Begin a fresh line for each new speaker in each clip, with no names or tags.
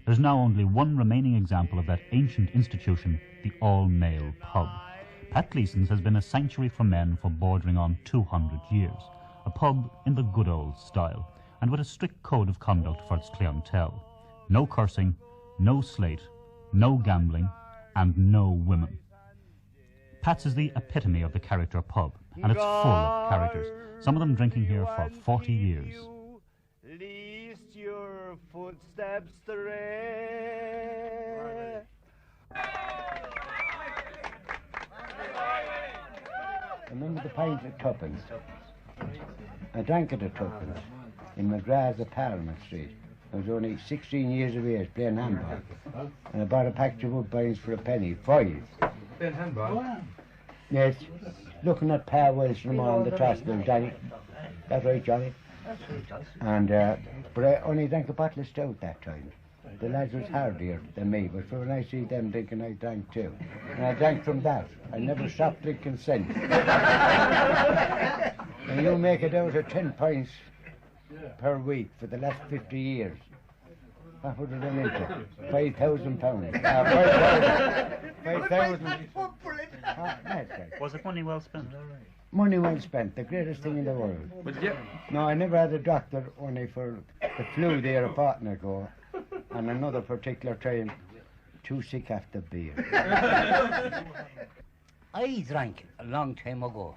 There's now only one remaining example of that ancient institution, the all-male pub. Pat Gleesons has been a sanctuary for men for bordering on 200 years, a pub in the good old style, and with a strict code of conduct for its clientele. No cursing, no slate, no gambling, and no women. Pat's is the epitome of the character pub, and it's full of characters, some of them drinking here for 40 years.
Least your footsteps stray.
I remember the pint at tuppence. I drank it at tuppence in McGrath's at Parliament Street. I was only 16 years of age playing handball. And I bought a package of woodbines for a penny, 5.
Playing handball?
Yes. Looking at Pa Welsh and them all on the Trustbill, Johnny. That's right, Johnny. And, but I only drank a bottle of stout that time. The lads was hardier than me, but for when I see them drinking, I drank too. And I drank from that. I never stopped drinking since. And you make it out of 10 pints per week for the last 50 years. What would it run into? £5,000. 5,000.
Was it money well spent?
Money well spent, the greatest thing in the world. No, I never had a doctor, only for the flu there a fortnight ago, and another particular time, too sick after beer.
I drank a long time ago.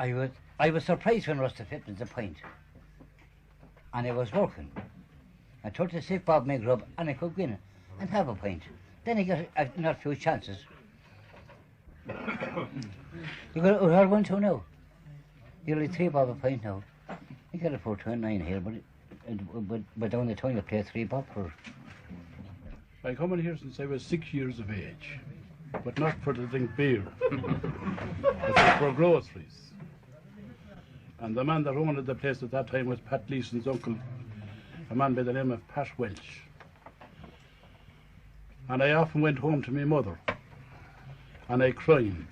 I was surprised when Rusty Fitman's a pint. And I was working. I told the sick Bob McGrub, and I could go in and have a pint. Then I got not a few chances. You got a one two now. You're only 3 bob a pint now. You got it for 29 here, but down the time you play 3 bob for.
I come in here since I was 6 years of age, but not for to drink beer, but for groceries. And the man that owned the place at that time was Pat Gleeson's uncle, a man by the name of Pat Welsh. And I often went home to my mother, and I cried.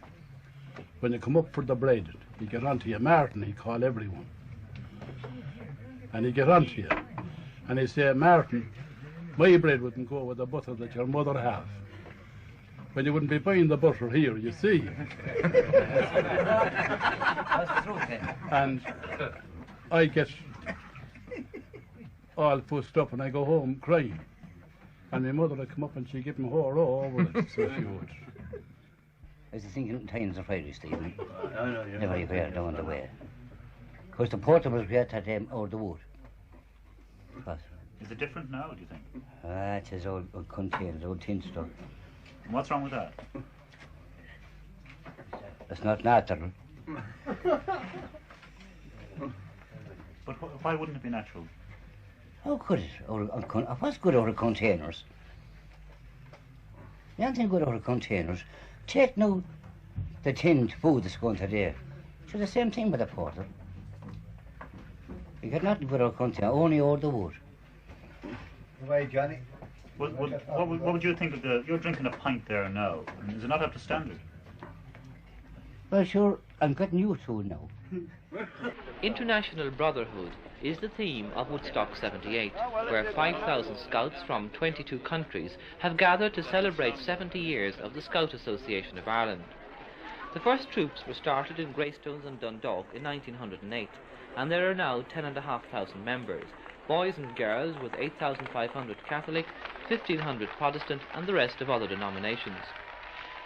When you come up for the bread, you get onto you, Martin, he call everyone. And he get onto you, and he say, Martin, my bread wouldn't go with the butter that your mother have. When you wouldn't be buying the butter here, you see. And I get all fussed up and I go home crying. And my mother would come up and she'd give me her all over it, so she would.
I was thinking times of Friday, Stephen. Never you hear down the way. Because the porter was great at over the wood. But
is it different now, do you think?
It's his old containers, old tin stuff.
And what's wrong with that?
It's not natural.
But why wouldn't it be natural?
How could it? What's good out of containers? The only thing good out of containers, take now the tinned food that's going today. It's the same thing with the porter. You get nothing good out of container, only out the wood.
Why, Johnny?
What would you think of you're drinking a pint there now? I mean, is it not up to standard?
Well, sure, I'm getting used to it now.
International Brotherhood is the theme of Woodstock 78, where 5,000 scouts from 22 countries have gathered to celebrate 70 years of the Scout Association of Ireland. The first troops were started in Greystones and Dundalk in 1908, and there are now 10,500 members, boys and girls with 8,500 Catholic, 1,500 Protestant and the rest of other denominations.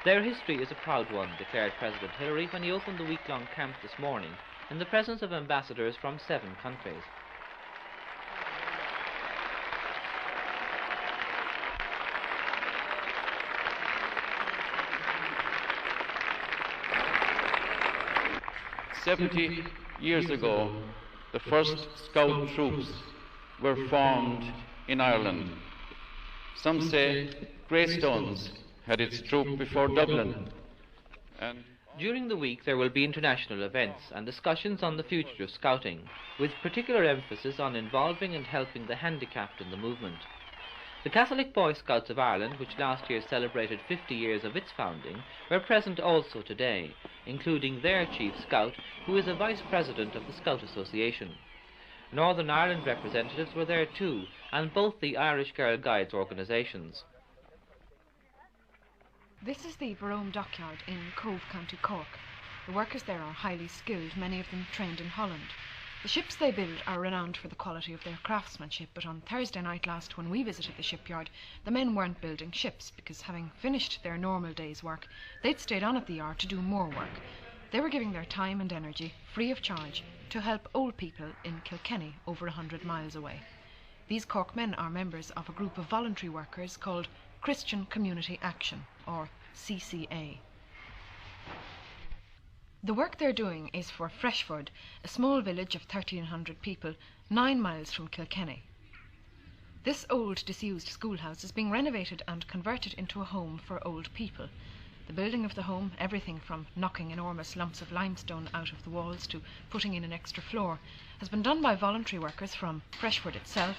Their history is a proud one, declared President Hillary when he opened the week-long camp this morning in the presence of ambassadors from 7 countries.
"70 years ago, the first Scout troops were formed in Ireland. Some say Greystones had its troop before Dublin. And
during the week there will be international events and discussions on the future of scouting, with particular emphasis on involving and helping the handicapped in the movement. The Catholic Boy Scouts of Ireland, which last year celebrated 50 years of its founding, were present also today, including their chief scout, who is a vice president of the Scout Association. Northern Ireland representatives were there too, and both the Irish Girl Guides organisations.
This is the Verome dockyard in Cove, County Cork. The workers there are highly skilled, many of them trained in Holland. The ships they build are renowned for the quality of their craftsmanship, but on Thursday night last, when we visited the shipyard, the men weren't building ships because, having finished their normal day's work, they'd stayed on at the yard to do more work. They were giving their time and energy, free of charge, to help old people in Kilkenny, over 100 miles away. These Cork men are members of a group of voluntary workers called Christian Community Action, or CCA. The work they're doing is for Freshford, a small village of 1,300 people, 9 miles from Kilkenny. This old disused schoolhouse is being renovated and converted into a home for old people. The building of the home, everything from knocking enormous lumps of limestone out of the walls to putting in an extra floor, has been done by voluntary workers from Freshford itself,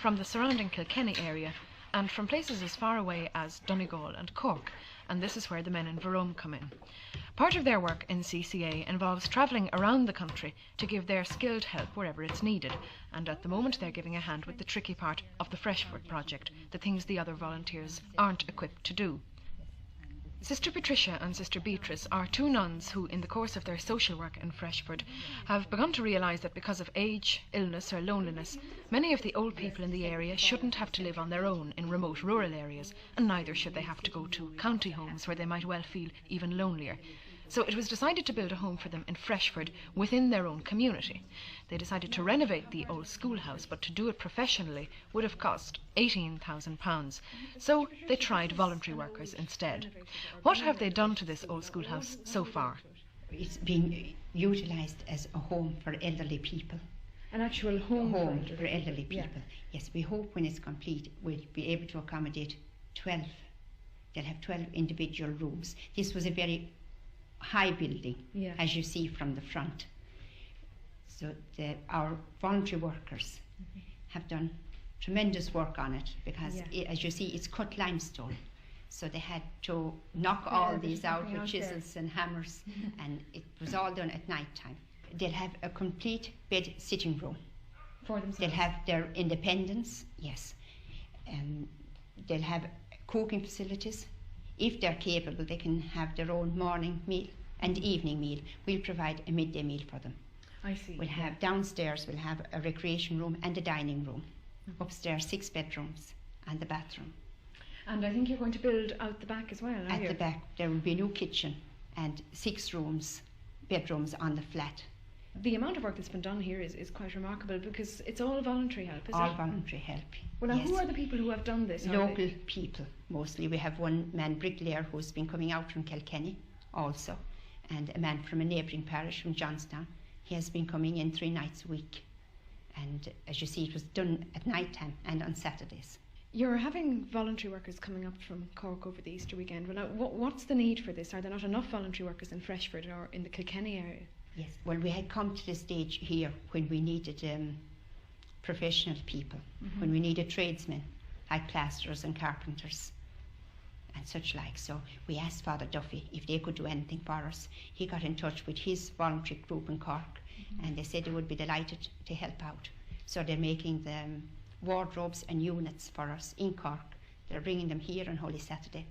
from the surrounding Kilkenny area, and from places as far away as Donegal and Cork, and this is where the men in Verome come in. Part of their work in CCA involves travelling around the country to give their skilled help wherever it's needed, and at the moment they're giving a hand with the tricky part of the Freshford project, the things the other volunteers aren't equipped to do. Sister Patricia and Sister Beatrice are two nuns who, in the course of their social work in Freshford, have begun to realise that because of age, illness or loneliness, many of the old people in the area shouldn't have to live on their own in remote rural areas, and neither should they have to go to county homes where they might well feel even lonelier. So it was decided to build a home for them in Freshford within their own community. They decided to renovate the old schoolhouse, but to do it professionally would have cost £18,000. So they tried voluntary workers instead. What have they done to this old schoolhouse so far?
It's being utilised as a home for elderly people.
An actual home
for elderly people. Yeah. Yes, we hope when it's complete we'll be able to accommodate 12. They'll have 12 individual rooms. This was a very high building, as you see from the front. So our voluntary workers have done tremendous work on it because, as you see, it's cut limestone. So they had to knock all these out with chisels and hammers, and it was all done at night time. They'll have a complete bed sitting room.
For themselves?
They'll have their independence, yes. They'll have cooking facilities. If they're capable, they can have their own morning meal and evening meal. We'll provide a midday meal for them.
I see.
We'll have downstairs, we'll have a recreation room and a dining room. Upstairs, 6 bedrooms and the bathroom.
And I think you're going to build out the back as well, are you?
At the back, there will be a new kitchen and 6 rooms, bedrooms on the flat.
The amount of work that's been done here is quite remarkable because it's all voluntary help, is it?
All voluntary help.
Well, now, who are the people who have done this?
Local people, mostly. We have one man, bricklayer, who's been coming out from Kilkenny also, and a man from a neighbouring parish from Johnstown. He has been coming in 3 nights a week. And as you see, it was done at night time and on Saturdays.
You're having voluntary workers coming up from Cork over the Easter weekend. Well, now, what's the need for this? Are there not enough voluntary workers in Freshford or in the Kilkenny area?
Yes, well, we had come to the stage here when we needed professional people, when we needed tradesmen, like plasterers and carpenters and such like. So we asked Father Duffy if they could do anything for us. He got in touch with his voluntary group in Cork, and they said they would be delighted to help out. So they're making the wardrobes and units for us in Cork. They're bringing them here on Holy Saturday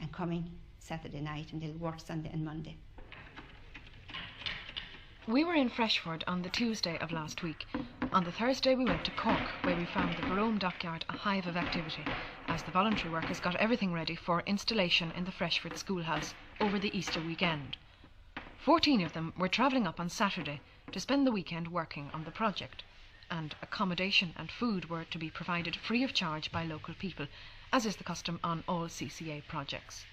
and coming Saturday night, and they'll work Sunday and Monday.
We were in Freshford on the Tuesday of last week. On the Thursday we went to Cork, where we found the Verome dockyard a hive of activity, as the voluntary workers got everything ready for installation in the Freshford schoolhouse over the Easter weekend. 14 of them were travelling up on Saturday to spend the weekend working on the project, and accommodation and food were to be provided free of charge by local people, as is the custom on all CCA projects.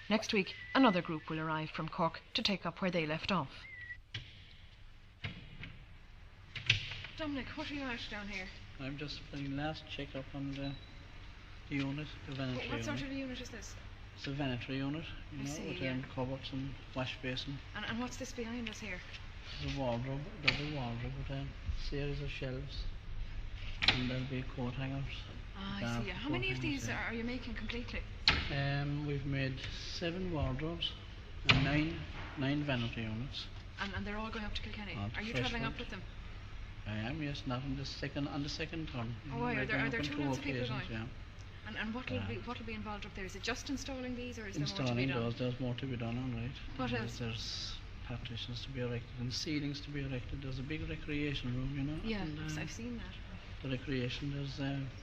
Next week another group will arrive from Cork to take up where they left off. Dominic, what are you at down here?
I'm just putting last check up on the unit, the vanity unit.
What sort of a unit is this?
It's a vanity unit, you know, with cupboards and wash basin.
And what's this behind us here?
It's a wardrobe, double wardrobe with a series of shelves, and there'll be coat hangers.
Ah, I see. How many of these are you making completely?
We've made 7 wardrobes and 9 vanity units.
And they're all going up to Kilkenny. Are you
Freshford.
travelling up with them?
I am, yes, not on the second term.
Oh, are there two lots of people going?
Yeah.
And what'll be involved up there? Is it just installing these, or is there more to be
installing
done?
those, there's more to be done, all right.
What else?
There's partitions to be erected and ceilings to be erected. There's a big recreation room, you know.
Yeah,
and,
I've seen that.
The recreation, there's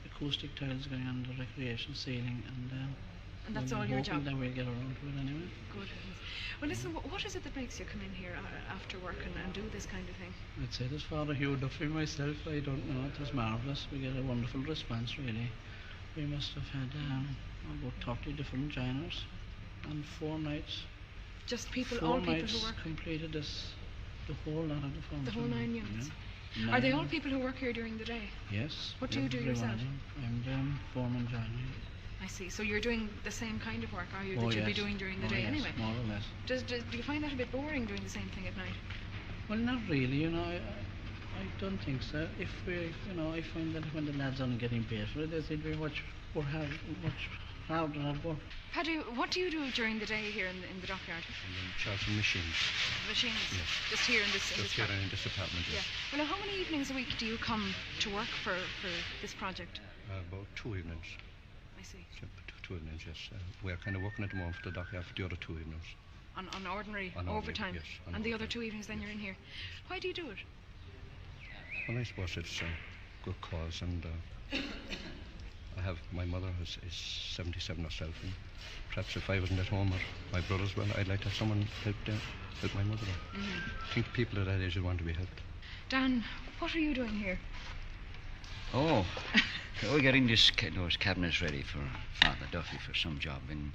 acoustic tiles going on the recreation ceiling,
and that's all your job?
That we'll get around to it anyway.
Good. Well, listen, what is it that makes you come in here after work and do this kind of thing?
I'd say there's Father Hugh Duffy myself. I don't know, it was marvellous. We get a wonderful response, really. We must have had about 30 different joiners and 4 nights.
Just people, all people who work?
Completed this, the whole lot of the function.
The whole 9 units?
Yeah.
Are they all people who work here during the day?
Yes.
What do you do yourself?
I'm doing foreman joining.
I see. So you're doing the same kind of work, are you, that you'll be doing during the day anyway?
More or less.
Do you find that a bit boring, doing the same thing at night?
Well, not really, you know. I don't think so. If we, you know, I find that when the lads aren't getting paid for it, they seem to be much harder at work.
Paddy, what do you do during the day here in the dockyard?
I'm in charge of machines.
Machines?
Yes.
Just here in this
apartment, yes.
Well, now, how many evenings a week do you come to work for this project?
About 2 evenings.
I see.
2 evenings, yes. We're kind of working at the moment for the dockyard for the other 2 evenings.
On ordinary
on
overtime?
Yes.
And the other 2 evenings then you're in here. Why do you do it?
Well, I suppose it's a good cause, and my mother is 77 herself, and perhaps if I wasn't at home, or my brothers, well, I'd like to have someone help my mother. I think people at that age would want to be helped.
Dan, what are you doing here?
Oh, we're getting those cabinets ready for Father Duffy for some job in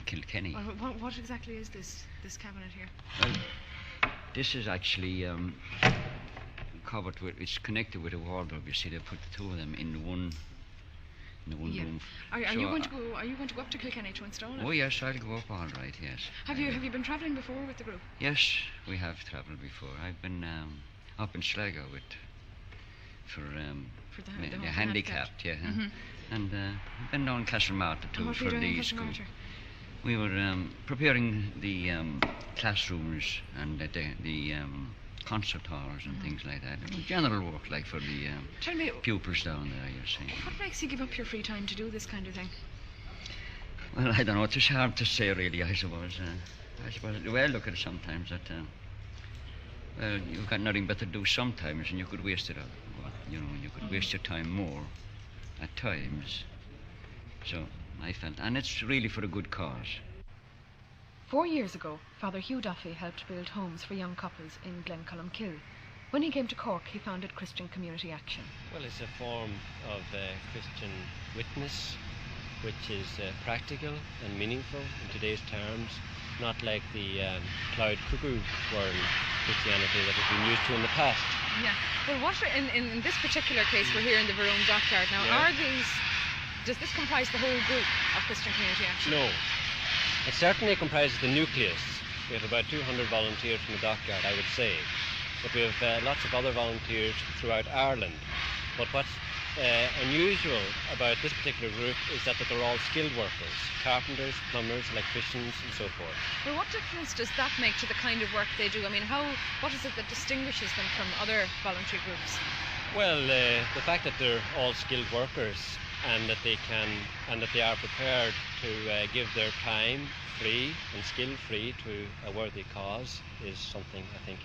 Kilkenny.
Well, what exactly is this cabinet here?
Well, this is actually covered with, it's connected with a wardrobe. You see, they put the 2 of them in the one room.
Are you going to go up to Kilkenny to install it?
Oh yes, I'll go up all right. Yes.
Have you been travelling before with the group?
Yes, we have travelled before. I've been up in Sligo for the handicapped, yeah.
Mm-hmm.
And been down Castlecomer too for the school. We were preparing the classrooms and the concert halls and things like that. General work, like for the pupils down there, you see.
What makes you give up your free time to do this kind of thing?
Well, I don't know. It's hard to say, really, I suppose. The way I look at it sometimes, that well, you've got nothing better to do sometimes, and you could waste it all. You know, you could waste your time more at times. So I felt, and it's really for a good cause.
4 years ago, Father Hugh Duffy helped build homes for young couples in Glencolmkill. When he came to Cork, he founded Christian Community Action.
Well, it's a form of Christian witness, which is practical and meaningful in today's terms, not like the cloud cuckoo world Christianity that has been used to in the past.
Yeah. Well, what in this particular case, we're here in the Verone Dockyard now. Does this comprise the whole group of Christian Community Action?
No. It certainly comprises the nucleus. We have about 200 volunteers from the dockyard, I would say. But we have lots of other volunteers throughout Ireland. But what's unusual about this particular group is that they're all skilled workers, carpenters, plumbers, electricians and so forth.
Well, what difference does that make to the kind of work they do? I mean, what is it that distinguishes them from other voluntary groups?
Well, the fact that they're all skilled workers and that they are prepared to give their time free and skill free to a worthy cause is something, I think,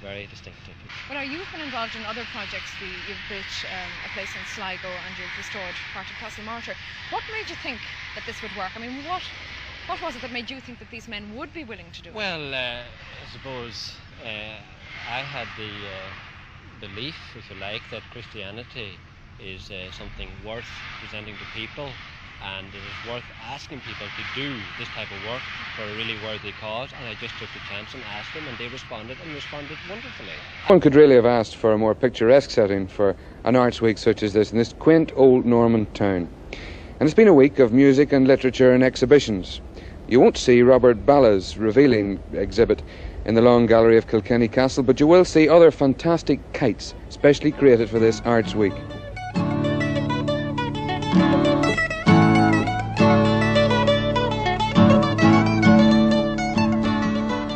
very distinctive.
Well, you've been involved in other projects. You've built a place in Sligo and you've restored part of Castlecomer. What made you think that this would work? I mean, what was it that made you think that these men would be willing to do it?
Well, I suppose I had the belief, if you like, that Christianity is something worth presenting to people, and it is worth asking people to do this type of work for a really worthy cause, and I just took the chance and asked them, and they responded wonderfully.
One could really have asked for a more picturesque setting for an Arts Week such as this in this quaint old Norman town. And it's been a week of music and literature and exhibitions. You won't see Robert Balla's revealing exhibit in the Long Gallery of Kilkenny Castle, but you will see other fantastic kites specially created for this Arts Week.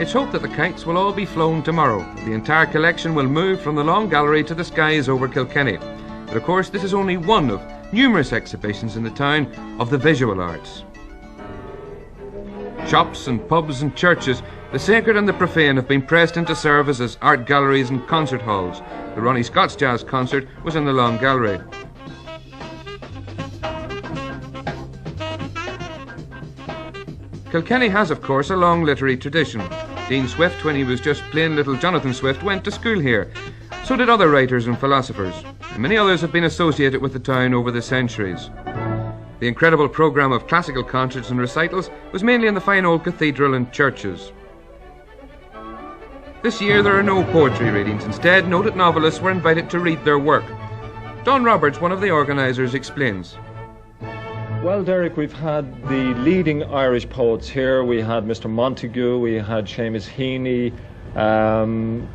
It's hoped that the kites will all be flown tomorrow. The entire collection will move from the Long Gallery to the skies over Kilkenny. But of course, this is only one of numerous exhibitions in the town of the visual arts. Shops and pubs and churches, the sacred and the profane, have been pressed into service as art galleries and concert halls. The Ronnie Scott's Jazz concert was in the Long Gallery. Kilkenny has, of course, a long literary tradition. Dean Swift, when he was just plain little Jonathan Swift, went to school here. So did other writers and philosophers. And many others have been associated with the town over the centuries. The incredible programme of classical concerts and recitals was mainly in the fine old cathedral and churches. This year there are no poetry readings. Instead, noted novelists were invited to read their work. Don Roberts, one of the organisers, explains.
Well, Derek, we've had the leading Irish poets here. We had Mr. Montague, we had Seamus Heaney.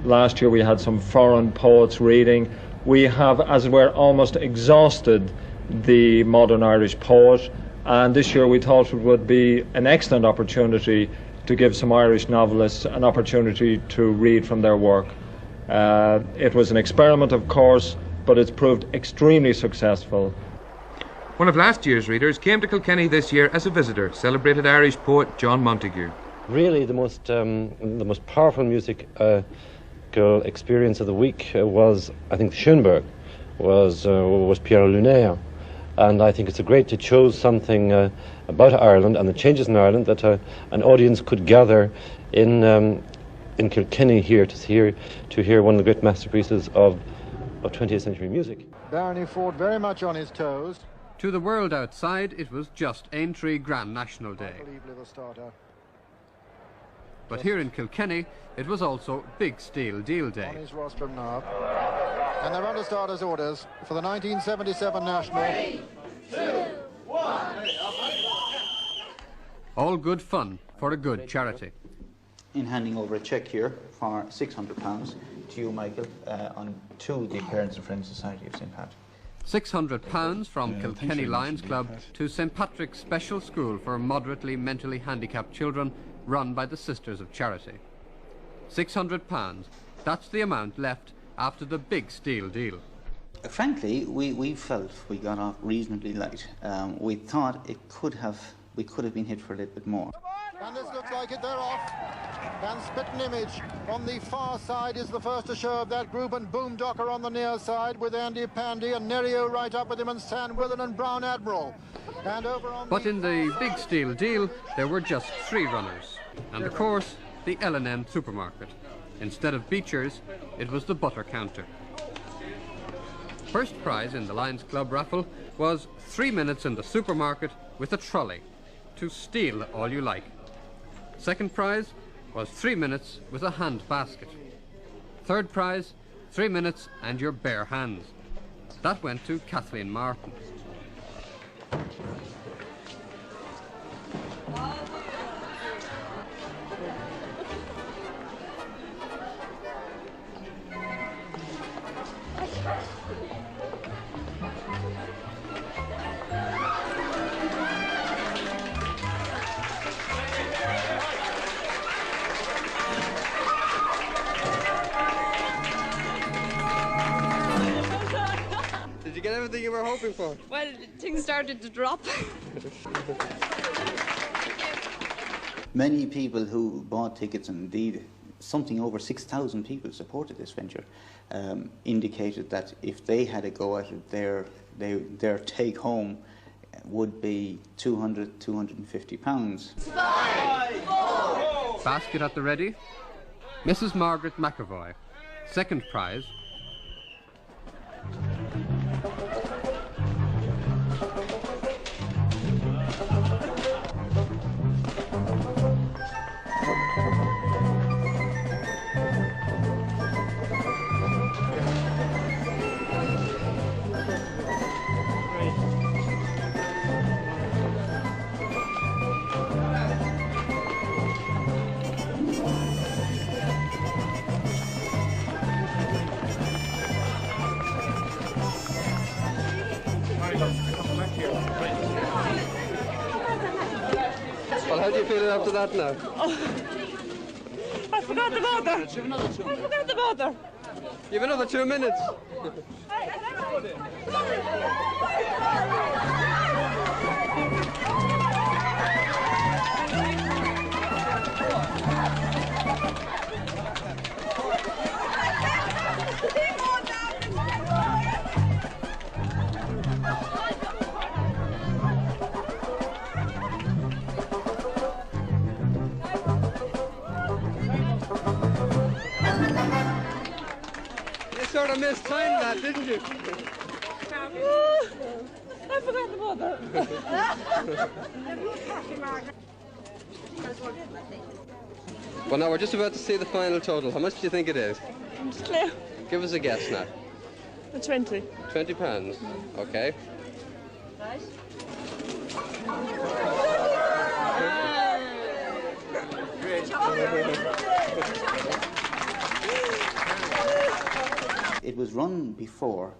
Last year we had some foreign poets reading. We have, as it were, almost exhausted the modern Irish poet, and this year we thought it would be an excellent opportunity to give some Irish novelists an opportunity to read from their work. It was an experiment, of course, but it's proved extremely successful.
One of last year's readers came to Kilkenny this year as a visitor, celebrated Irish poet John Montague.
Really, the most powerful musical experience of the week was, I think, Schoenberg, was Pierre Lunaire. And I think it's great to choose something about Ireland and the changes in Ireland that an audience could gather in Kilkenny here to hear one of the great masterpieces of 20th century music.
Barney Ford very much on his toes.
To the world outside, it was just Aintree Grand National Day. But here in Kilkenny, it was also Big Steel Deal Day.
On his rostrum now. And they're under starters' orders for the 1977 National. 3, 2, 1.
All good fun for a good charity.
In handing over a cheque here for £600 to you, Michael, to the Parents and Friends Society of St. Pat.
£600 from Kilkenny Lions Club to St. Patrick's Special School for moderately mentally handicapped children run by the Sisters of Charity. £600, that's the amount left after the Big Steel Deal.
Frankly, we felt we got off reasonably light. We thought we could have been hit for a little bit more.
And this looks like it, they're off. And Spitting Image on the far side is the first to show of that group, and Boomdocker on the near side with Andy Pandy and Nerio right up with him, and Stan Willen and Brown Admiral. And over on
but in the Big Steel Deal, there were just 3 runners. And of course, the L&M supermarket. Instead of Beecher's, it was the butter counter. First prize in the Lions Club raffle was 3 minutes in the supermarket with a trolley to steal all you like. Second prize was 3 minutes with a hand basket. Third prize, 3 minutes and your bare hands. That went to Kathleen Martin.
Did you get everything you were hoping for?
Well, things started to drop.
Many people who bought tickets, and indeed something over 6,000 people supported this venture, indicated that if they had a go at it, their take home would be £250.
Basket at the ready. Mrs. Margaret McAvoy. Second prize.
Well, how do you feel after that now?
Oh,
forgot the mother. I forgot the mother.
You have another 2 minutes. You sort of mistimed that, didn't you?
I forgot the mother.
Well, now we're just about to see the final total. How much do you think it is?
It's clear.
Give us a guess now.
20.
£20. Okay.
It was run before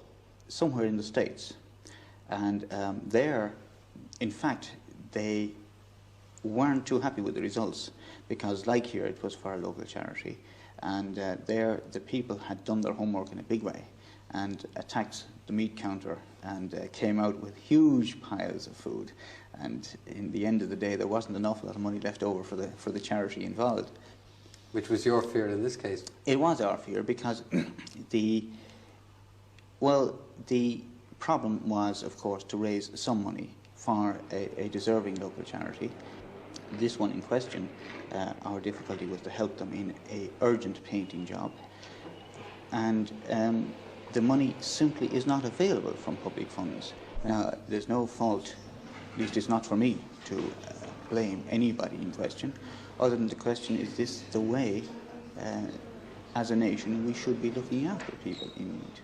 somewhere in the States, and there, in fact, they weren't too happy with the results because, like here, it was for a local charity, and there the people had done their homework in a big way and attacked the meat counter and came out with huge piles of food, and in the end of the day there wasn't an awful lot of money left over for the charity involved.
Which was your fear in this case?
It was our fear because the problem was, of course, to raise some money for a deserving local charity. This one in question, our difficulty was to help them in an urgent painting job, and the money simply is not available from public funds. Now, there's no fault, at least it's not for me, to blame anybody in question, other than the question, is this the way, as a nation, we should be looking after people in need?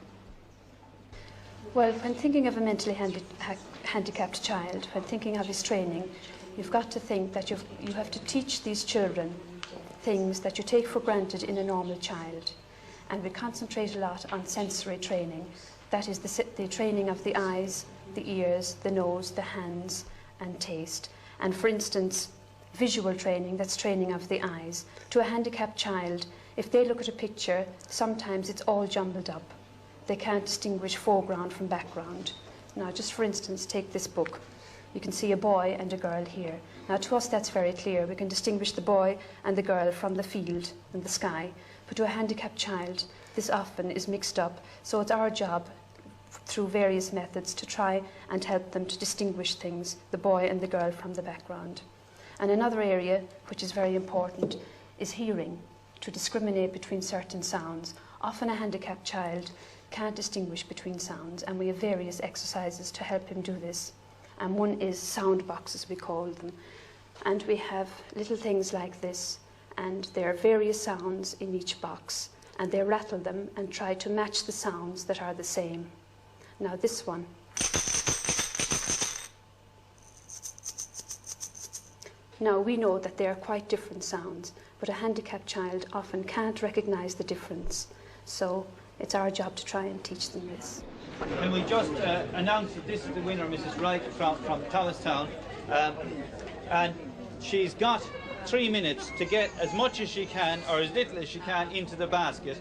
Well, when thinking of a mentally handicapped child, when thinking of his training, you've got to think that you have to teach these children things that you take for granted in a normal child. And we concentrate a lot on sensory training. That is the training of the eyes, the ears, the nose, the hands, and taste. And for instance, visual training, that's training of the eyes. To a handicapped child, if they look at a picture, sometimes it's all jumbled up. They can't distinguish foreground from background. Now, just for instance, take this book. You can see a boy and a girl here. Now, to us, that's very clear. We can distinguish the boy and the girl from the field and the sky. But to a handicapped child, this often is mixed up. So it's our job, through various methods, to try and help them to distinguish things, the boy and the girl from the background. And another area, which is very important, is hearing, to discriminate between certain sounds. Often a handicapped child can't distinguish between sounds, and we have various exercises to help him do this. And one is sound boxes, we call them. And we have little things like this, and there are various sounds in each box, and they rattle them and try to match the sounds that are the same. Now this one. Now we know that they are quite different sounds, but a handicapped child often can't recognize the difference. So it's our job to try and teach them this.
And we just announced that this is the winner, Mrs. Wright from Tallastown, and she's got 3 minutes to get as much as she can, or as little as she can, into the basket.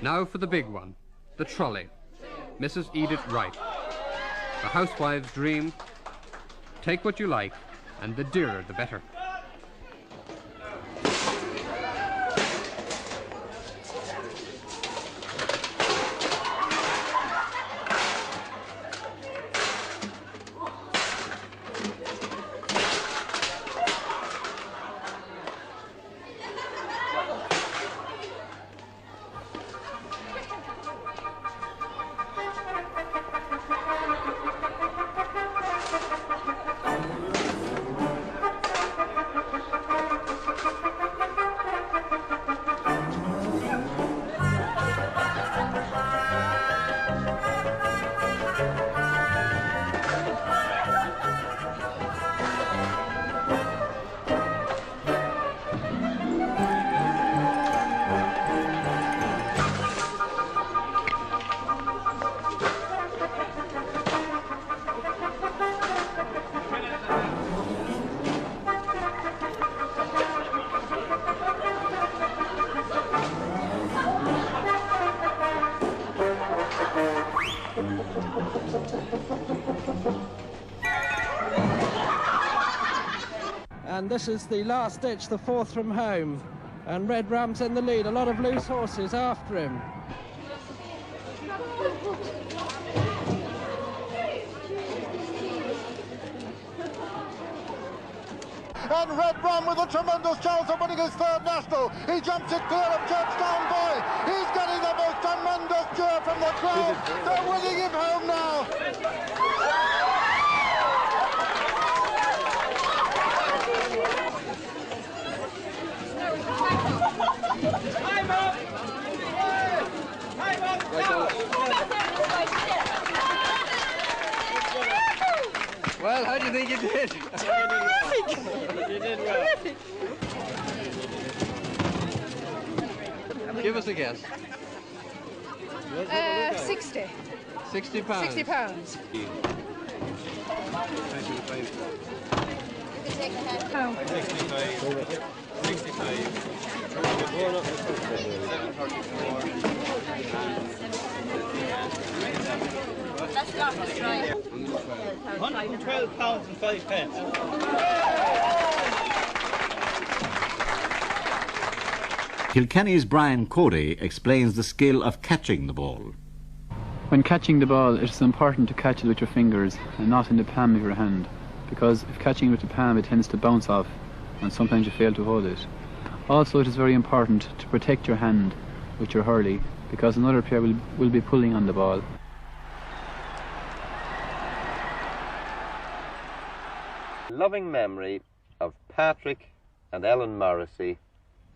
Now for the big one, the trolley. Mrs. Edith Wright. The housewife's dream. Take what you like, and the dearer the better.
and this is the last ditch, the fourth from home. And Red Ram's in the lead, a lot of loose horses after him.
And Red Ram with a tremendous chance of winning his third national. He jumps it clear of Churchtown Boy. He's getting the most tremendous cheer from the crowd. They're winning him home now.
Well, how do you think you did?
You did well.
Give us a guess.
60.
60 pounds.
60 pounds.
That's not right. £112 and 5 pence.
Kilkenny's Brian Cody explains the skill of catching the ball.
When catching the ball, it is important to catch it with your fingers and not in the palm of your hand, because if catching it with the palm, it tends to bounce off and sometimes you fail to hold it. Also, it is very important to protect your hand with your hurley, because another player will be pulling on the ball.
Loving memory of Patrick and Ellen Morrissey,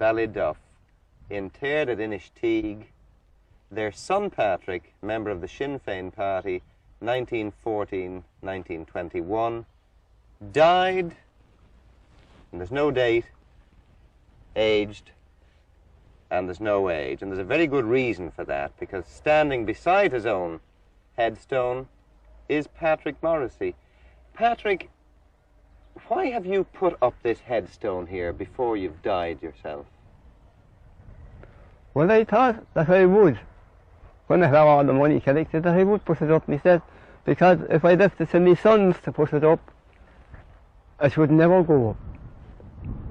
Ballyduff, interred at Inistioge. Their son Patrick, member of the Sinn Féin party, 1914-1921, died, and there's no date, aged, and there's no age. And there's a very good reason for that, because standing beside his own headstone is Patrick Morrissey. Patrick, why have you put up this headstone here before you've died yourself?
Well, I thought that I would. When I had all the money collected, that I would put it up myself. Because if I left it to my sons to put it up, it would never go up.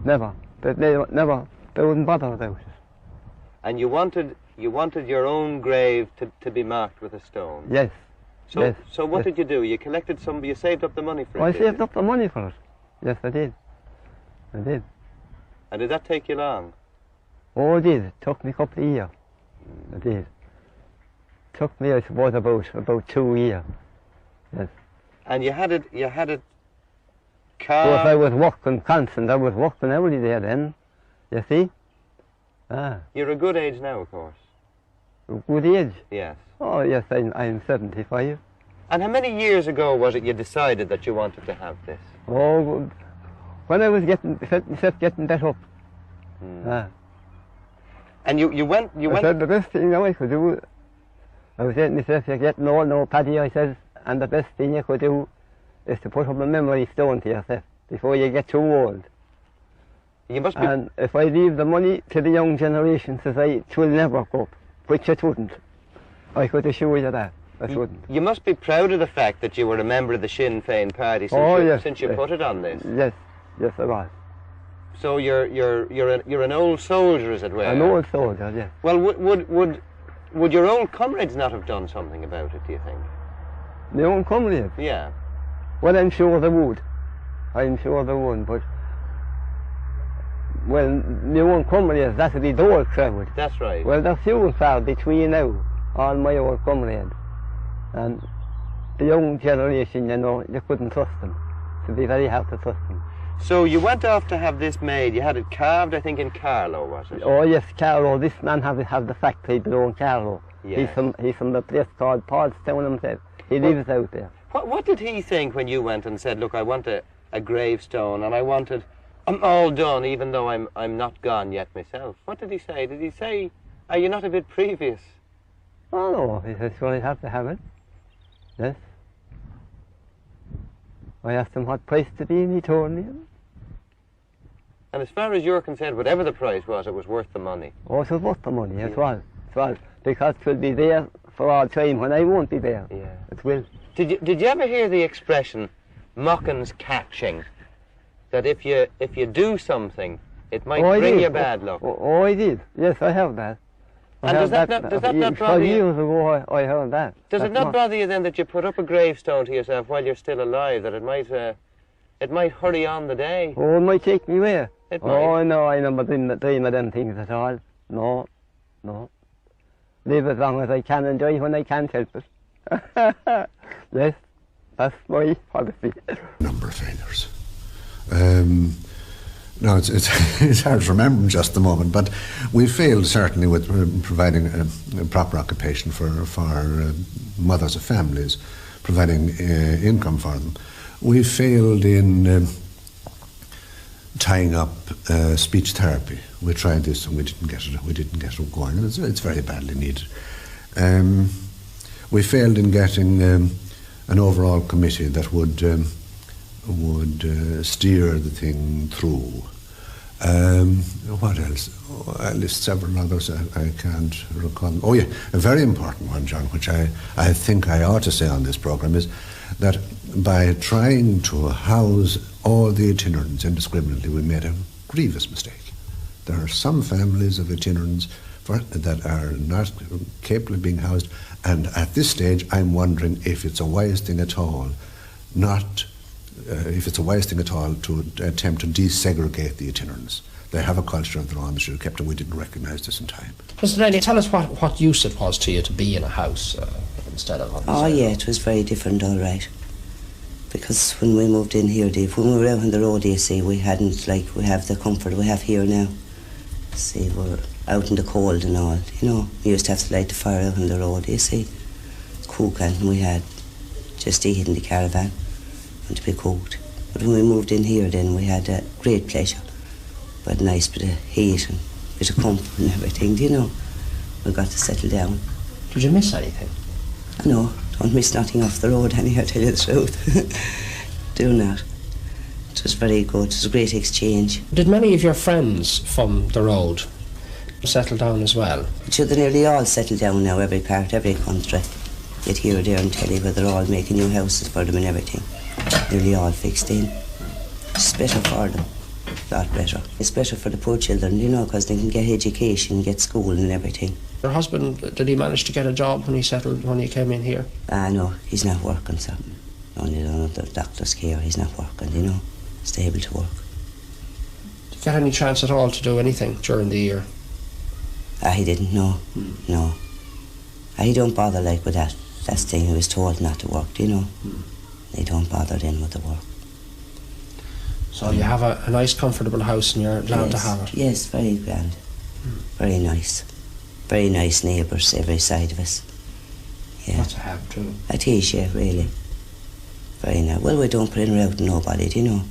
Never. They wouldn't bother about it.
And you wanted your own grave to be marked with a stone?
Yes.
So,
yes.
So what
yes.
did you do? You collected you saved up the money for it?
I saved up the money for it. Yes, I did. I did.
And did that take you long?
Oh, it did. It took me a couple of years. It did. It took me, I suppose, about 2 years. Yes.
And you had it
carved? Well, I was working constant. I was working every day then. You see? Ah.
You're a good age now, of course.
A good age?
Yes.
Oh, yes, I'm 75.
And how many years ago was it you decided that you wanted to have this?
Oh, when I was getting that up. Ah.
And you went...
I said the best thing I could do, I was saying to myself, you're getting old now, Paddy, I said, and the best thing you could do is to put up a memory stone to yourself before you get too old.
You must be...
And if I leave the money to the young generation, says I, it will never go up, which it wouldn't. I could assure you that. It wouldn't.
You must be proud of the fact that you were a member of the Sinn Féin party since you put it on this.
Yes, yes, I was.
So you're an old soldier, as it were.
An old soldier, yes.
Well, would your old comrades not have done something about it, do you think?
My own comrades?
Yeah.
Well, I'm sure they would. I'm sure they would, but... Well, my own comrades, that'd be the old crowd.
That's right.
Well, there's few and far between now, all my old comrades. And the young generation, you know, you couldn't trust them. It'd be very hard to trust them.
So you went off to have this made. You had it carved, I think, in Carlow, was it?
Oh yes, Carlow. This man have the factory below in Carlow.
Yes.
He's from the place called Paulstown himself. He lives out there.
What did he think when you went and said, "Look, I want a gravestone, and I'm all done, even though I'm not gone yet myself"? What did he say? Did he say, "Are you not a bit previous"?
Oh no, he said, "Well, I have to have it." Yes. I asked him what price to be, and he told me.
And as far as you're concerned, whatever the price was, it was worth the money.
Oh, it was worth the money, it was. It was. Because it will be there for all time when I won't be there.
Yeah.
It will.
Did you ever hear the expression, "Mockins catching"? that if you do something, it might bring you bad luck.
Oh, I did. Yes, I have that.
And does that not bother you?
Years ago, I heard that.
Does it not bother you then that you put up a gravestone to yourself while you're still alive, that it might hurry on the day?
Oh, it might take me away.
It might.
Oh, no, I never dream of them things at all. No, no. Live as long as I can and die when I can't help it. Yes, that's my policy.
Number of failures. No, it's hard to remember just the moment, but we failed certainly with providing a proper occupation for mothers of families, providing income for them. We failed in tying up speech therapy. We tried this and we didn't get it going, and it's very badly needed. We failed in getting an overall committee that would steer the thing through. What else? Oh, I list several others I can't recall. Oh yeah, a very important one, John, which I think I ought to say on this programme, is that by trying to house all the itinerants indiscriminately, we made a grievous mistake. There are some families of itinerants that are not capable of being housed, and at this stage I'm wondering if it's a wise thing at all to attempt to desegregate the itinerants. They have a culture of their own that should have kept, and we didn't recognise this in time.
Mr. Daly, tell us what use it was to you to be in a house instead of on the
side. Yeah, it was very different, all right. Because when we moved in here, Dave, when we were out on the road, you see, we hadn't, like, we have the comfort we have here now. See, we're out in the cold and all, you know. We used to have to light the fire out on the road, you see. Cook, and we had just to eat in the caravan and to be cooked. But when we moved in here, then we had a great pleasure. We had a nice bit of heat and a bit of comfort and everything, you know. We got to settle down.
Did you miss anything?
No, don't miss nothing off the road, anyhow, tell you the truth. Do not. It was very good. It was a great exchange.
Did many of your friends from the road settle down as well?
Sure, they nearly all settled down now, every part, every country. You'd hear there and tell you where they're all making new houses for them and everything. Nearly all fixed in. It's better for them. A lot better. It's better for the poor children, you know, because they can get education, get school and everything.
Your husband, did he manage to get a job when he came in here?
No, he's not working, so only under the doctor's care. He's not working, you know, stable to work.
Did you get any chance at all to do anything during the year?
He didn't, no. No. He don't bother like with that. That's the thing, he was told not to work, you know. They don't bother then with the work.
So you have a nice, comfortable house and you're glad to have it?
Yes, very grand. Very nice. Very nice neighbours, every side of us. Yeah.
That's a have too.
It is, yeah, really. Very nice. Well, we don't put in or out nobody, do you know.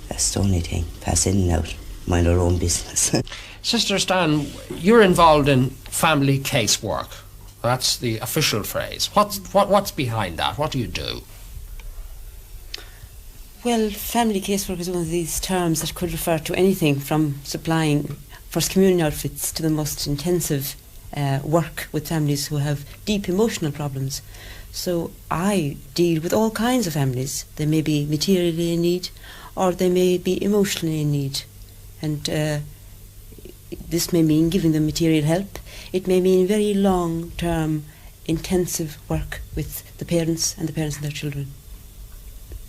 That's the only thing. Pass in and out. Mind our own business.
Sister Stan, you're involved in family casework. That's the official phrase. What's behind that? What do you do?
Well, family casework is one of these terms that could refer to anything from supplying first communion outfits to the most intensive work with families who have deep emotional problems. So I deal with all kinds of families. They may be materially in need or they may be emotionally in need. And this may mean giving them material help. It may mean very long-term, intensive work with the parents and their children.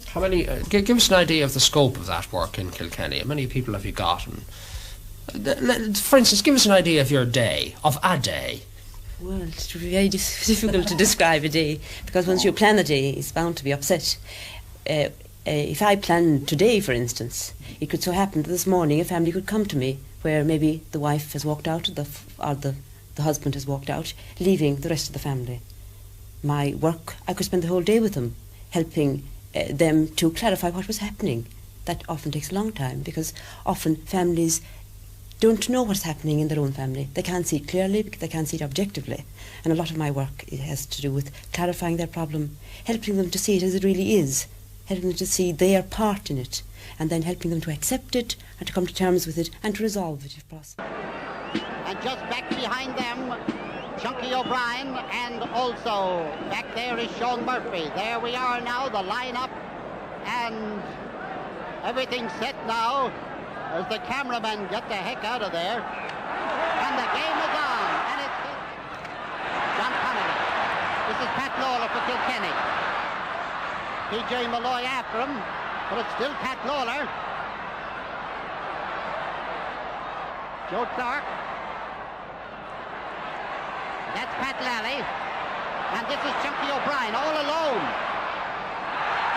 How many? Give us an idea of the scope of that work in Kilkenny. How many people have you got? And, for instance, give us an idea of your day, of a day.
Well, it's very difficult to describe a day because once you plan a day, it's bound to be upset. If I plan today, for instance, it could so happen that this morning a family could come to me where maybe the wife has walked out or the husband has walked out, leaving the rest of the family. My work, I could spend the whole day with them, helping them to clarify what was happening. That often takes a long time because often families don't know what's happening in their own family. They can't see it clearly because they can't see it objectively. And a lot of my work has to do with clarifying their problem, helping them to see it as it really is, helping them to see their part in it, and then helping them to accept it and to come to terms with it and to resolve it if possible.
And just back behind them, Chunky O'Brien, and also back there is Sean Murphy. There we are now, the line-up, and Everything's set now as the cameramen get the heck out of there. And the game is on. And it's John Connolly. This is Pat Lawler for Kilkenny. P.J. Malloy after him, but it's still Pat Lawler. Joe Clark. That's Pat Lally. And this is Chunky O'Brien all alone.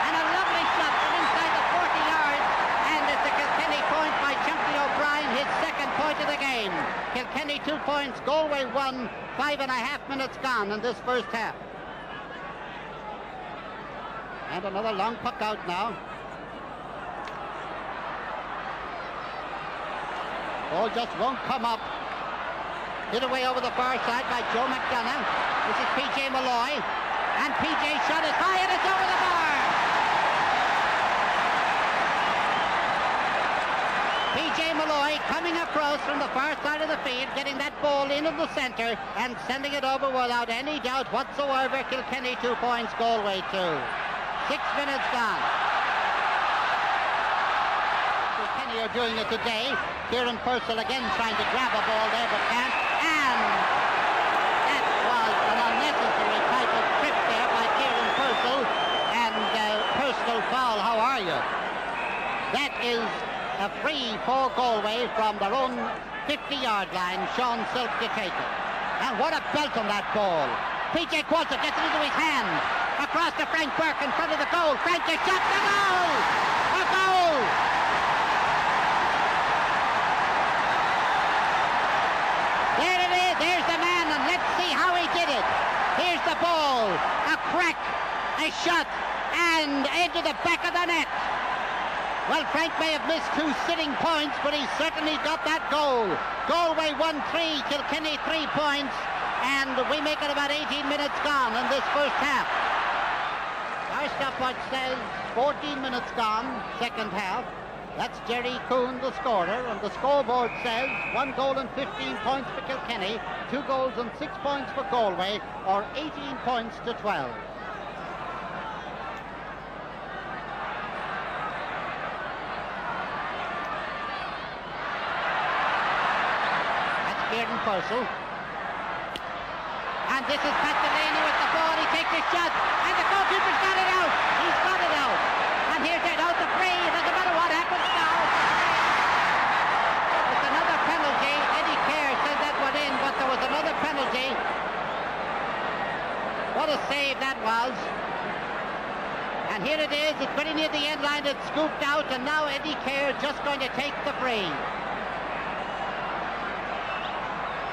And a lovely shot from inside the 40 yards. And it's a Kilkenny point by Chunky O'Brien, his second point of the game. Kilkenny 2 points, Galway 1, 5.5 minutes gone in this first half. And another long puck out now. Ball just won't come up. Hit away over the far side by Joe McDonough. This is P.J. Malloy. And P.J. shot is high and it's over the bar. P.J. Malloy coming across from the far side of the field, getting that ball into the centre and sending it over without any doubt whatsoever. Kilkenny 2 points, Galway 2. 6 minutes gone. Kilkenny are doing it today. Kieran Purcell again trying to grab a ball there but can't. And that was an unnecessary type of trip there by Kieran Purcell. And personal foul, how are you? That is a free for Galway from their own 50-yard line. Sean Silk to take it. And what a belt on that ball. P.J. Qualter gets it into his hand. Across to Frank Burke in front of the goal. Frank is shot. The goal! A goal! There it is. There's the man, and let's see how he did it. Here's the ball. A crack, a shot, and into the back of the net. Well, Frank may have missed 2 sitting points, but he certainly got that goal. Galway 1-3, Kilkenny 3 points, and we make it about 18 minutes gone in this first half. Our stopwatch says 14 minutes gone, second half. That's Jerry Coon, the scorer, and the scoreboard says 1 goal and 15 points for Kilkenny, 2 goals and 6 points for Galway, or 18 points to 12. Kieran Purcell. And this is Pat Delaney with the ball. He takes a shot. And the goalkeeper's got it out. He's got it out. And here's it out the free. It doesn't matter what happens now. It's another penalty. Eddie Kerr sent that one in, but there was another penalty. What a save that was. And here it is. It's very near the end line. It's scooped out. And now Eddie Kerr just going to take the free.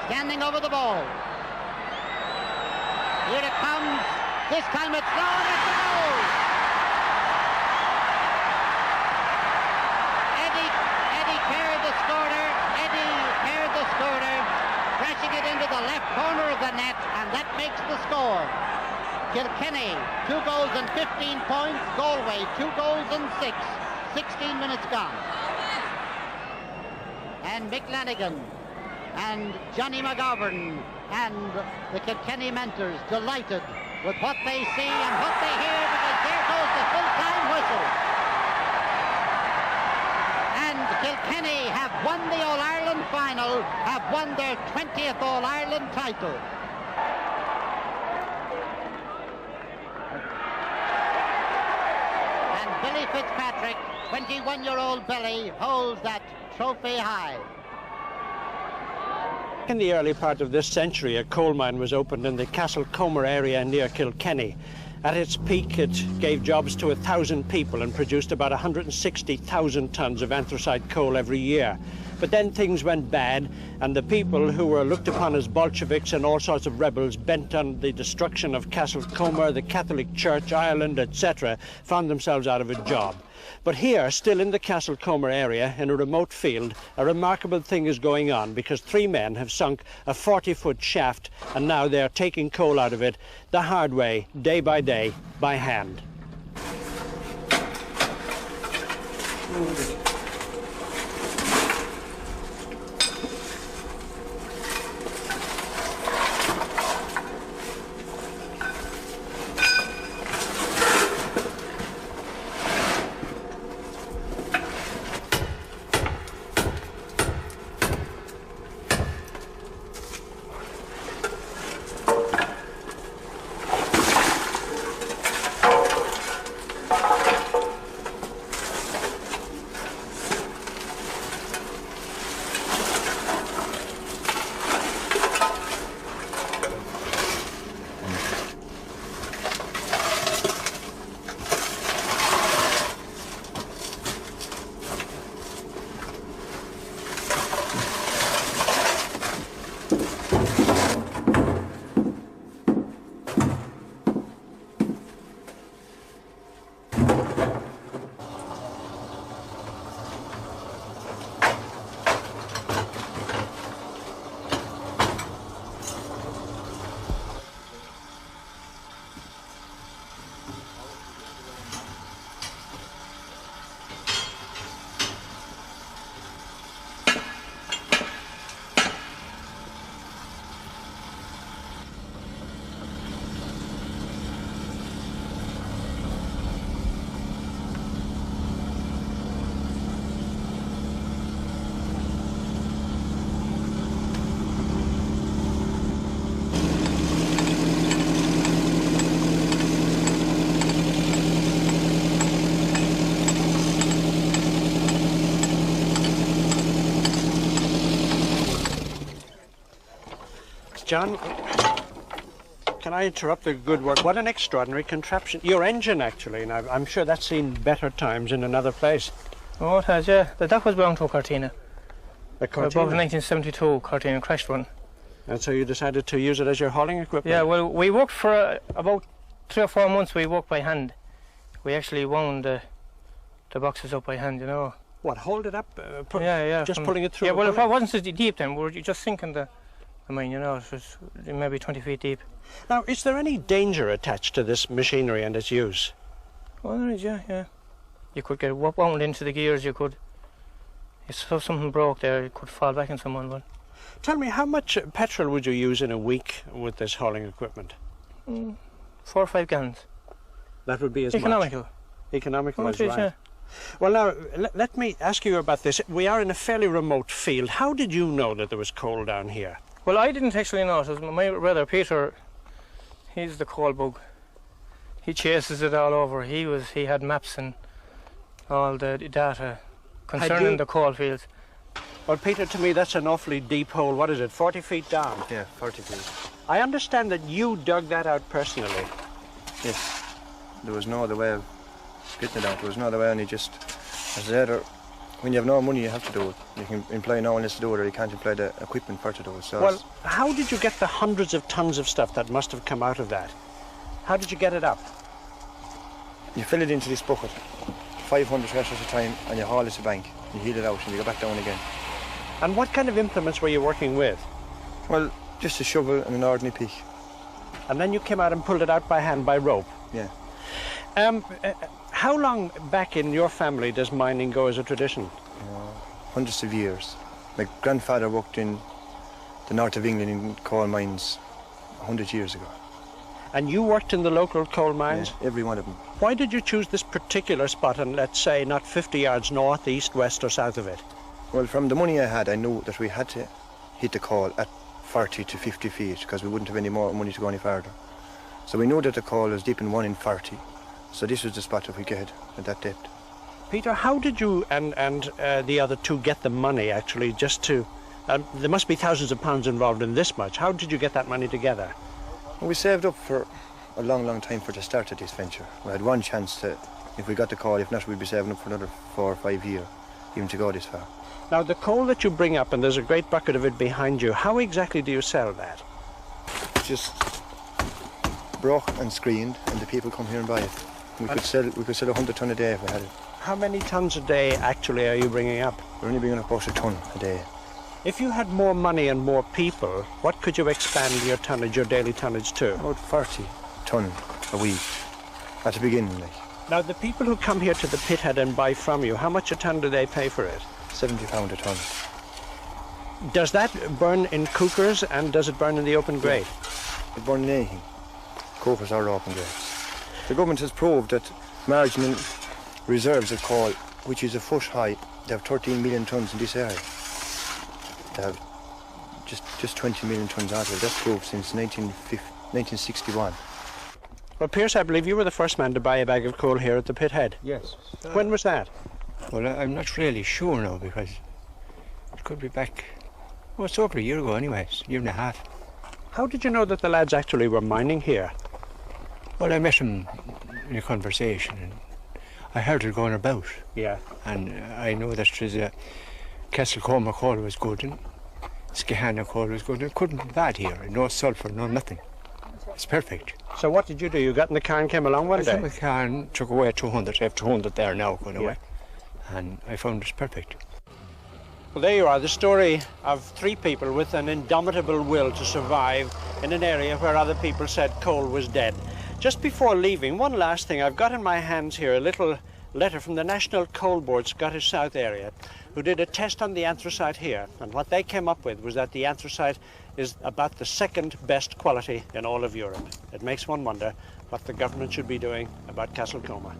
Standing over the ball. Here it comes. This time it's thrown. It's a goal. Eddie Kerr, the scorer. Eddie Kerr, the scorer. Crashing it into the left corner of the net, and that makes the score. Kilkenny, 2 goals and 15 points. Galway, 2 goals and 6. 16 minutes gone. And Mick Lanigan and Johnny McGovern and the Kilkenny mentors delighted with what they see and what they hear, because there goes the full-time whistle. And Kilkenny have won the All-Ireland final, have won their 20th All-Ireland title. And Billy Fitzpatrick, 21-year-old Billy, holds that trophy high.
In the early part of this century, a coal mine was opened in the Castlecomer area near Kilkenny. At its peak, it gave jobs to 1,000 people and produced about 160,000 tons of anthracite coal every year. But then things went bad, and the people who were looked upon as Bolsheviks and all sorts of rebels bent on the destruction of Castlecomer, the Catholic Church, Ireland, etc., found themselves out of a job. But here, still in the Castlecomer area, in a remote field, a remarkable thing is going on, because 3 men have sunk a 40-foot shaft, and now they're taking coal out of it the hard way, day, by hand. John, can I interrupt the good work? What an extraordinary contraption. Your engine, actually. Now, I'm sure that's seen better times in another place.
Oh, it has, yeah. That was belonged to a Cortina.
A Cortina?
Above 1972 Cortina crashed one.
And so you decided to use it as your hauling equipment?
Yeah, well, we worked for about 3 or 4 months. We worked by hand. We actually wound the boxes up by hand, you know.
What, hold it up?
Yeah.
Just pulling it through?
Yeah, well, it wasn't so deep then. We were just sinking the mine, you know. It was maybe 20 feet deep.
Now, is there any danger attached to this machinery and its use?
Well, there is, yeah. You could get wound into the gears, you could. If something broke there, you could fall back on someone. But
tell me, how much petrol would you use in a week with this hauling equipment?
4 or 5 gallons.
That would be as
economical.
Much? Economical, that's right.
Yeah.
Well, now, let me ask you about this. We are in a fairly remote field. How did you know that there was coal down here?
Well, I didn't actually know. It was my brother, Peter. He's the coal bug. He chases it all over. He had maps and all the data concerning the coal fields.
Well, Peter, to me, that's an awfully deep hole. What is it, 40 feet down?
Yeah, 40 feet.
I understand that you dug that out personally.
Yes. There was no other way of getting it out. There was no other way, only just, as I said, when you have no money, you have to do it. You can employ no one else to do it, or you can't employ the equipment for to do it. So
well, how did you get the hundreds of tons of stuff that must have come out of that? How did you get it up?
You fill it into this bucket, 500 tractors at a time, and you haul it to bank. You heel it out, and you go back down again.
And what kind of implements were you working with?
Well, just a shovel and an ordinary pick.
And then you came out and pulled it out by hand, by rope?
Yeah.
How long back in your family does mining go as a tradition?
Hundreds of years. My grandfather worked in the north of England in coal mines 100 years ago.
And you worked in the local coal mines?
Yeah, every one of them.
Why did you choose this particular spot and, let's say, not 50 yards north, east, west or south of it?
Well, from the money I had, I knew that we had to hit the coal at 40 to 50 feet because we wouldn't have any more money to go any further. So we knew that the coal was deep in 1 in 40. So this was the spot that we get at that depth.
Peter, how did you and the other two get the money, actually, just to... there must be thousands of pounds involved in this much. How did you get that money together?
Well, we saved up for a long, long time for the start of this venture. We had one chance to, if we got the coal, if not, we'd be saving up for another 4 or 5 years, even to go this far.
Now, the coal that you bring up, and there's a great bucket of it behind you, how exactly do you sell that?
Just broke and screened, and the people come here and buy it. We could sell 100 tonne a day if we had it.
How many tons a day actually are you bringing up?
We're only bringing up about a tonne a day.
If you had more money and more people, what could you expand your tonnage, your daily tonnage to?
About 40 tonne a week at the beginning.
Now, the people who come here to the pithead and buy from you, how much a tonne do they pay for it?
£70 a tonne.
Does that burn in cookers and does it burn in the open grate?
It burns in anything. Cookers are open grates. The government has proved that marginal reserves of coal, which is a foot high, they have 13 million tonnes in this area. They have just 20 million tonnes out of it. That's proved since 1961.
Well, Pierce, I believe you were the first man to buy a bag of coal here at the pithead.
Yes.
When was that?
Well, I'm not really sure now because it could be back... Well, it's over a year ago anyways, a year and a half.
How did you know that the lads actually were mining here?
Well, I met them in a conversation and I heard it going about.
Yeah.
And I know that there's a Castlecomer coal was good and Skehana coal was good. It couldn't be bad here. No sulphur, no nothing. It's perfect.
So what did you do? You got in the car and came along one day?
I took the car and took away 200. I have 200 there now going away. And I found it perfect.
Well, there you are, the story of 3 people with an indomitable will to survive in an area where other people said coal was dead. Just before leaving, one last thing. I've got in my hands here a little letter from the National Coal Board Scottish South area, who did a test on the anthracite here. And what they came up with was that the anthracite is about the 2nd best quality in all of Europe. It makes one wonder what the government should be doing about Castlecomer.